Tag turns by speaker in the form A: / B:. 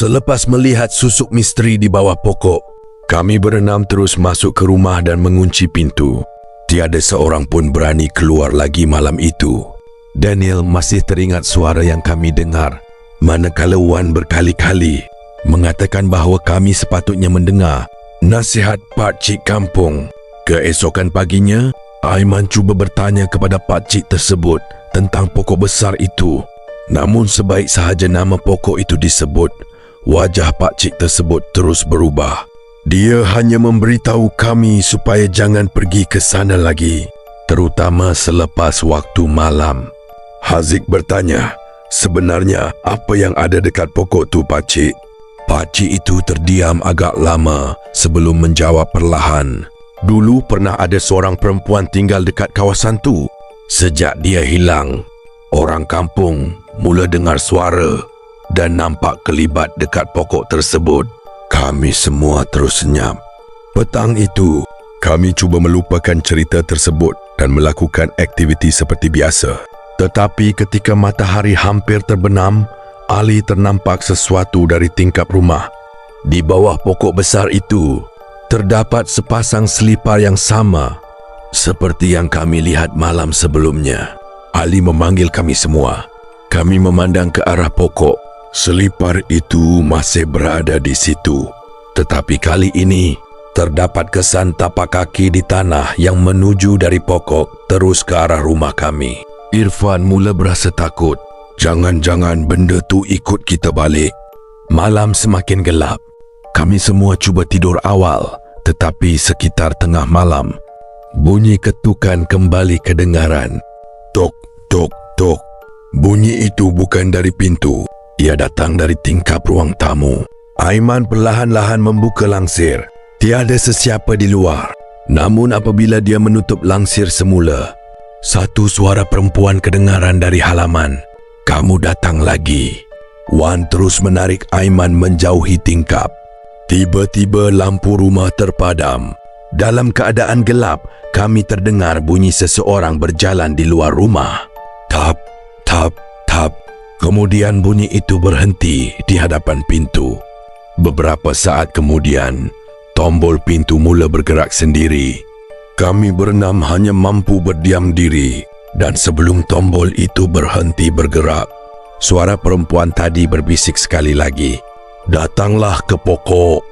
A: Selepas melihat susuk misteri di bawah pokok, kami berenam terus masuk ke rumah dan mengunci pintu. Tiada seorang pun berani keluar lagi malam itu. Daniel masih teringat suara yang kami dengar, manakala Wan berkali-kali mengatakan bahawa kami sepatutnya mendengar nasihat pakcik kampung. Keesokan paginya, Aiman cuba bertanya kepada pakcik tersebut tentang pokok besar itu. Namun sebaik sahaja nama pokok itu disebut, wajah pakcik tersebut terus berubah. Dia hanya memberitahu kami supaya jangan pergi ke sana lagi, terutama selepas waktu malam. Haziq bertanya, sebenarnya apa yang ada dekat pokok tu, pakcik? Pakcik itu terdiam agak lama sebelum menjawab perlahan. Dulu pernah ada seorang perempuan tinggal dekat kawasan tu. Sejak dia hilang, orang kampung mula dengar suara dan nampak kelibat dekat pokok tersebut. Kami semua terus senyap. Petang itu, kami cuba melupakan cerita tersebut dan melakukan aktiviti seperti biasa. Tetapi ketika matahari hampir terbenam, Ali ternampak sesuatu dari tingkap rumah. Di bawah pokok besar itu, terdapat sepasang selipar yang sama seperti yang kami lihat malam sebelumnya. Ali memanggil kami semua. Kami memandang ke arah pokok. Selipar itu masih berada di situ. Tetapi kali ini, terdapat kesan tapak kaki di tanah yang menuju dari pokok terus ke arah rumah kami. Irfan mula berasa takut. Jangan-jangan benda tu ikut kita balik. Malam semakin gelap. Kami semua cuba tidur awal, tetapi sekitar tengah malam, bunyi ketukan kembali kedengaran. Tok, tok, tok. Bunyi itu bukan dari pintu. Ia datang dari tingkap ruang tamu. Aiman perlahan-lahan membuka langsir. Tiada sesiapa di luar. Namun apabila dia menutup langsir semula, satu suara perempuan kedengaran dari halaman. Kamu datang lagi. Wan terus menarik Aiman menjauhi tingkap. Tiba-tiba lampu rumah terpadam. Dalam keadaan gelap, kami terdengar bunyi seseorang berjalan di luar rumah. Tap, tap, tap. Kemudian bunyi itu berhenti di hadapan pintu. Beberapa saat kemudian, tombol pintu mula bergerak sendiri. Kami berenam hanya mampu berdiam diri, dan sebelum tombol itu berhenti bergerak, suara perempuan tadi berbisik sekali lagi. Datanglah ke pokok.